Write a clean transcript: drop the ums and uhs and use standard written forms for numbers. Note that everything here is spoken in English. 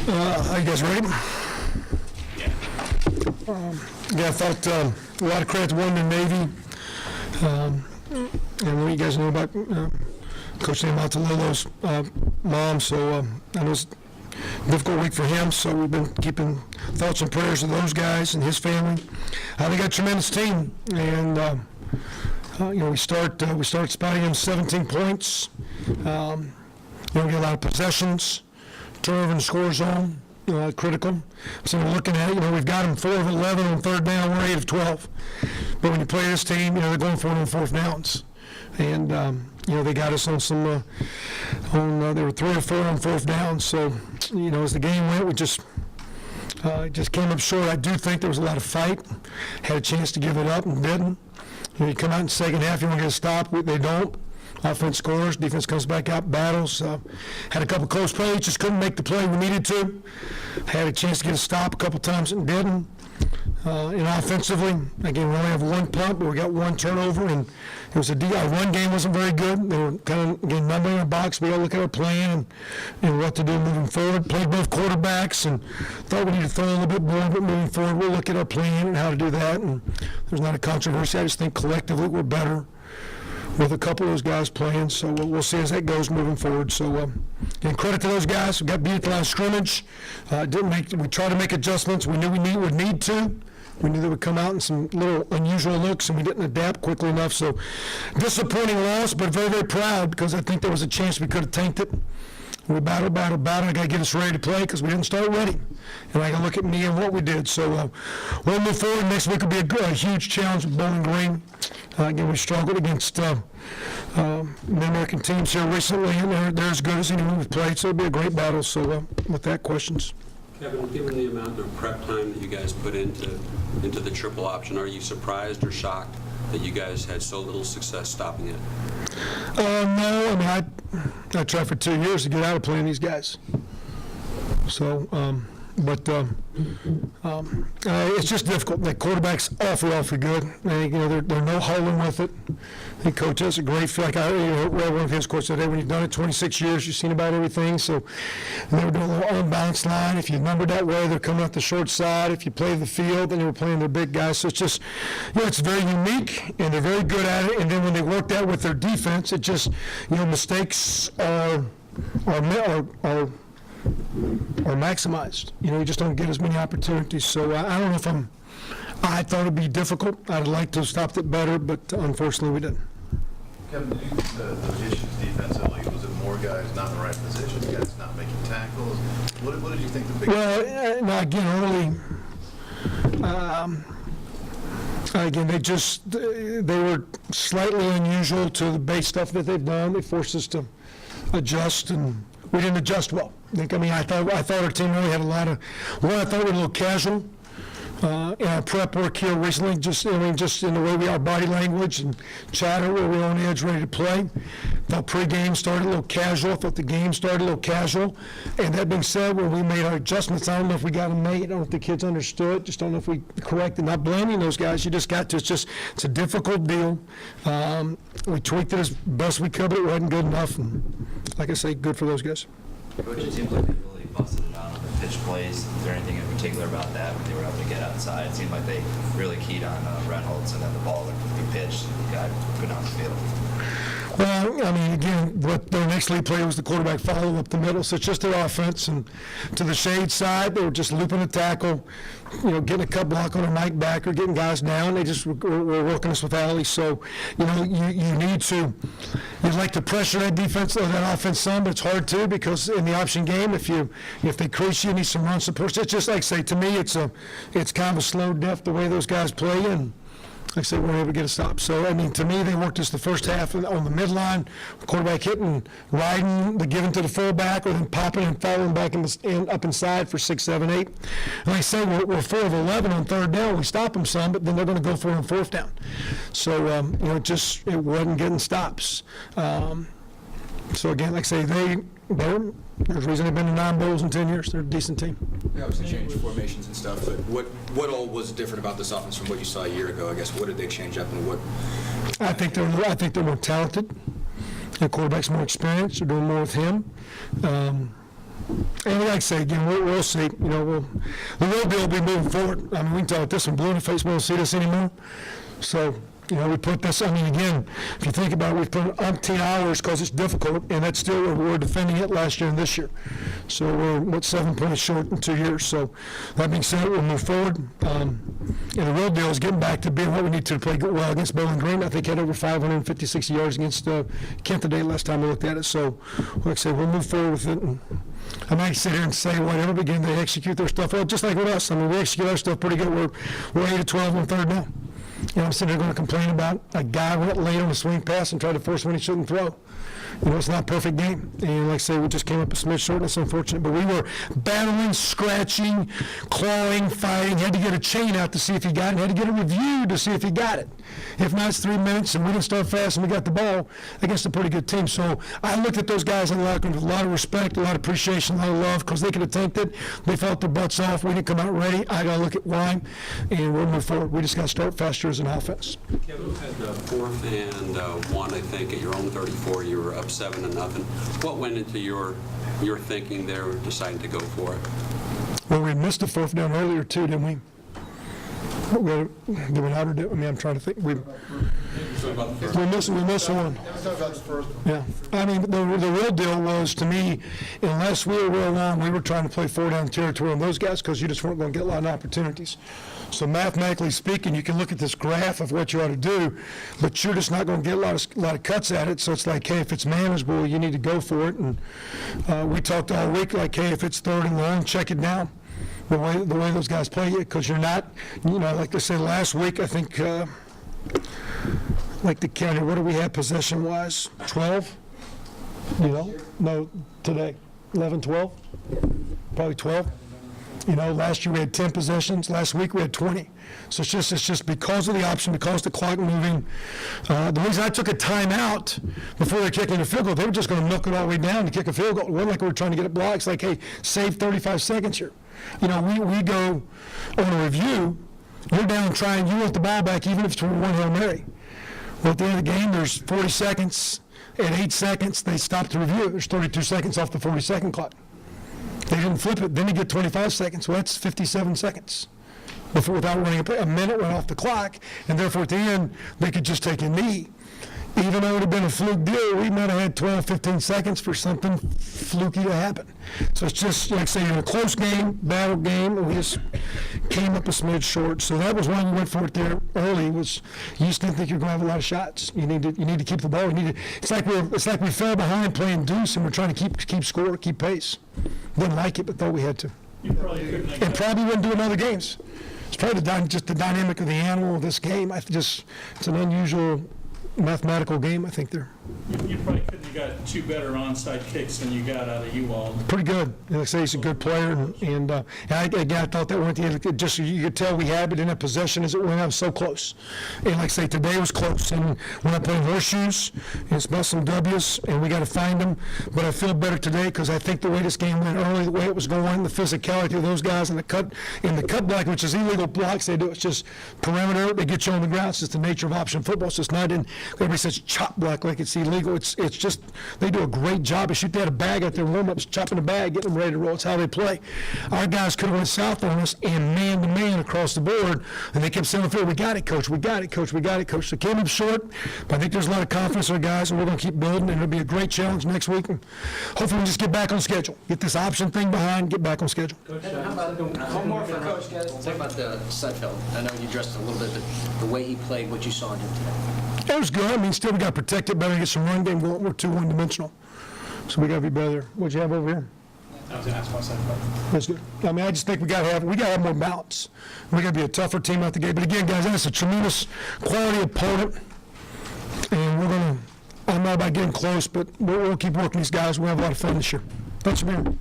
Are you guys ready? Yeah. I thought a lot of credit to one in the Navy. And what you guys know about Coach Niamatololo's mom, so I know it's a difficult week for him, so we've been keeping thoughts and prayers of those guys and his family. They got a tremendous team, and we start spotting them 17 points. We get a lot of possessions, turnover in the score zone, critical. So we're looking at it, we've got them 4 of 11 on third down, we're 8 of 12. But when you play this team, they're going for it on fourth downs. And, they got us on some, they were 3 or 4 on fourth down. So, as the game went, we just came up short. I do think there was a lot of fight. Had a chance to give it up and didn't. You come out in the second half, you want to get a stop. They don't. Offense scores, defense comes back out, battles. Had a couple close plays, just couldn't make the play we needed to. Had a chance to get a stop a couple times and didn't. And offensively, again, we only have one punt, but we got one turnover, and it was our run game wasn't very good. They were kind of, again, numbering our box. We got to look at our plan and what to do moving forward. Played both quarterbacks and thought we need to throw a little bit more, but moving forward, we'll look at our plan and how to do that. And there's not a controversy. I just think collectively we're better with a couple of those guys playing, so we'll see as that goes moving forward. So, again, credit to those guys. We got beat at the last scrimmage. We tried to make adjustments. We knew we would need to. We knew they would come out in some little unusual looks, and we didn't adapt quickly enough. So, disappointing loss, but very, very proud because I think there was a chance we could have tanked it. We battled. I got to get us ready to play because we didn't start ready. And I got to look at me and what we did. So we'll move forward. Next week will be a huge challenge with Bowling Green. Again, we struggled against the American teams here recently, and they're as good as anyone we've played. So it'll be a great battle. So with that, questions? Kevin, given the amount of prep time that you guys put into the triple option, are you surprised or shocked that you guys had so little success stopping it? No, I tried for 2 years to get out of playing these guys. So, it's just difficult. The quarterback's awfully good. And, they're no holding with it. I think Coach has a great feel. Like one of his coaches said, hey, when you've done it 26 years, you've seen about everything. So they were doing a little unbalanced line. If you number that way, they're coming out the short side. If you play the field, then they were playing their big guys. So it's just, it's very unique, and they're very good at it. And then when they work that with their defense, it just, mistakes are maximized. You just don't get as many opportunities. So I don't know if I thought it'd be difficult. I'd like to have stopped it better, but unfortunately we didn't. Kevin, did you the issues defensively? Was it more guys not in the right positions, guys not making tackles? What did you think the big? Well, now again, early. Again, they were slightly unusual to the base stuff that they've done. They forced us to adjust, and we didn't adjust well. I thought our team really had a lot of. I thought we were a little casual in our prep work here recently. Just in the way we are, body language and chatter, where we're on edge, ready to play. Thought pregame started a little casual. Thought the game started a little casual. And that being said, when we made our adjustments, I don't know if we got them made. I don't know if the kids understood. Just don't know if we corrected. Not blaming those guys. You just got to. It's a difficult deal. We tweaked it as best we could, but it wasn't good enough. And like I say, good for those guys. Coach, it seemed like they really busted it on the pitch plays. Is there anything in particular about that when they were able to get outside? It seemed like they really keyed on Reynolds, and then the ball would be pitched and the guy would go down the field. Well, again, what their next lead play was the quarterback follow up the middle, so it's just their offense. And to the shade side, they were just looping a tackle, getting a cut block on a Mike back or getting guys down. They just were working us with Allie. So, you need to, you'd like to pressure that defense or that offense some, but it's hard to because in the option game, if they crease you need some run support. So it's just like I say, to me, it's kind of a slow death the way those guys play, and like I said, we weren't able to get a stop. So, to me, they worked us the first half on the midline, quarterback hitting, riding, the giving to the fullback, or then popping and falling back up inside for 6, 7, 8. And like I say, we're 4 of 11 on third down. We stop them some, but then they're going to go for it on fourth down. So, it wasn't getting stops. So, again, like I say, there's a reason they've been to 9 bowls in 10 years. They're a decent team. They obviously changed formations and stuff, but what all was different about this offense from what you saw a year ago? I guess what did they change up, and what? I think they're more talented. The quarterback's more experienced. They're doing more with him. And like I say, again, we'll see, you know, the real deal will be moving forward. I mean, we can tell it this one, blue in the face, we don't see this anymore. So, you know, we put this, I mean, again, if you think about it, we've put umpteen hours because it's difficult, and that's still, we're defending it last year and this year. So we're, 7 points short in 2 years. So that being said, we'll move forward. And the real deal is getting back to being what we need to play well against Bowling Green. I think had over 550-60 yards against Kent today last time I looked at it. So, like I said, we'll move forward with it. And I might sit here and say whatever, but again, they execute their stuff well, just like with us. I mean, we execute our stuff pretty good. We're 8-12 on third down. You know, I'm sitting there going to complain about a guy went late on a swing pass and tried to force one he shouldn't throw. You know, it's not a perfect game. And like I say, we just came up a smidge short, and it's unfortunate. But we were battling, scratching, clawing, fighting, had to get a chain out to see if he got it, had to get a review to see if he got it. If not, it's 3 minutes, and we didn't start fast, and we got the ball against a pretty good team. So I looked at those guys in the locker room with a lot of respect, a lot of appreciation, a lot of love, because they could have tanked it. They fought their butts off. We didn't come out ready. I got to look at why, and we'll move forward. We just got to start faster as an offense. Kevin, had the 4th and 1, I think, at your own 34, you were up 7-0. What went into your thinking there, deciding to go for it? Well, we missed the 4th down earlier too, didn't we? Did we not, or did, I mean, I'm trying to think. We missed one. Yeah. I mean, the real deal was, to me, unless we were real long, we were trying to play 4-down territory on those guys because you just weren't going to get a lot of opportunities. So mathematically speaking, you can look at this graph of what you ought to do, but you're just not going to get a lot of cuts at it. So it's like, hey, if it's manageable, you need to go for it. And we talked all week like, hey, if it's 3rd and long, check it down. The way those guys play it, because you're not, you know, like they said last week, I think, like the county, what do we have possession-wise? 12? You know? No, today. 11, 12? Probably 12. You know, last year we had 10 possessions. Last week we had 20. So it's just because of the option, because the clock moving. The reason I took a timeout before they're kicking a field goal, they were just going to milk it all the way down to kick a field goal. It wasn't like we were trying to get it blocked. It's like, hey, save 35 seconds here. You know, we go on a review, you're down trying, you want the ball back even if it's one Hail Mary. Well, at the end of the game, there's 40 seconds. At 8 seconds, they stop the review. There's 32 seconds off the 40-second clock. They didn't flip it. Then you get 25 seconds. Well, that's 57 seconds. Without running a play, a minute went off the clock, and therefore at the end, they could just take a knee. Even though it would have been a fluke deal, we might have had 12, 15 seconds for something fluky to happen. So it's just, like I say, in a close game, battle game, and we just came up a smidge short. So that was why we went for it there early, was you just didn't think you're going to have a lot of shots. You need to keep the ball. It's like we fell behind playing deuce, and we're trying to keep score, keep pace. Didn't like it, but thought we had to. You probably couldn't have And probably wouldn't do in other games. It's probably just the dynamic of the animal of this game. It's an unusual mathematical game, I think there. You probably couldn't have got 2 better onside kicks than you got out of Ewald. Pretty good. Like I say, he's a good player, and I thought that went the just you could tell we had it in a possession as it went out so close. And like I say, today was close, and we're not playing horseshoes, and it's about some W's, and we got to find them. But I feel better today because I think the way this game went early, the way it was going, the physicality of those guys, and the cut block, which is illegal blocks they do. It's just perimeter. They get you on the ground. It's just the nature of option football. So it's not in everybody says chop block like it's illegal. It's just they do a great job. They had a bag out there, warm-ups, chopping the bag, getting them ready to roll. It's how they play. Our guys could have went south on us and man-to-man across the board, and they kept saying, we got it, Coach. We got it, Coach. We got it, Coach. So came up short, but I think there's a lot of confidence in our guys, and we're going to keep building, and it'll be a great challenge next week. And hopefully we just get back on schedule. Get this option thing behind, get back on schedule. How about, one more for Coach, guys. Talk about the Sudfeld. I know you addressed it a little bit, but the way he played, what you saw in him today. It was good. I mean, still we got protected, better to get some run game going. We're too one-dimensional. So we got to be better. What'd you have over here? I was going to ask my second question. That's good. I mean, I just think we got to have more balance. We got to be a tougher team out the gate. But again, guys, that's a tremendous quality opponent, and we're going to. I'm not about getting close, but we'll keep working these guys. We'll have a lot of fun this year. Thanks for being here.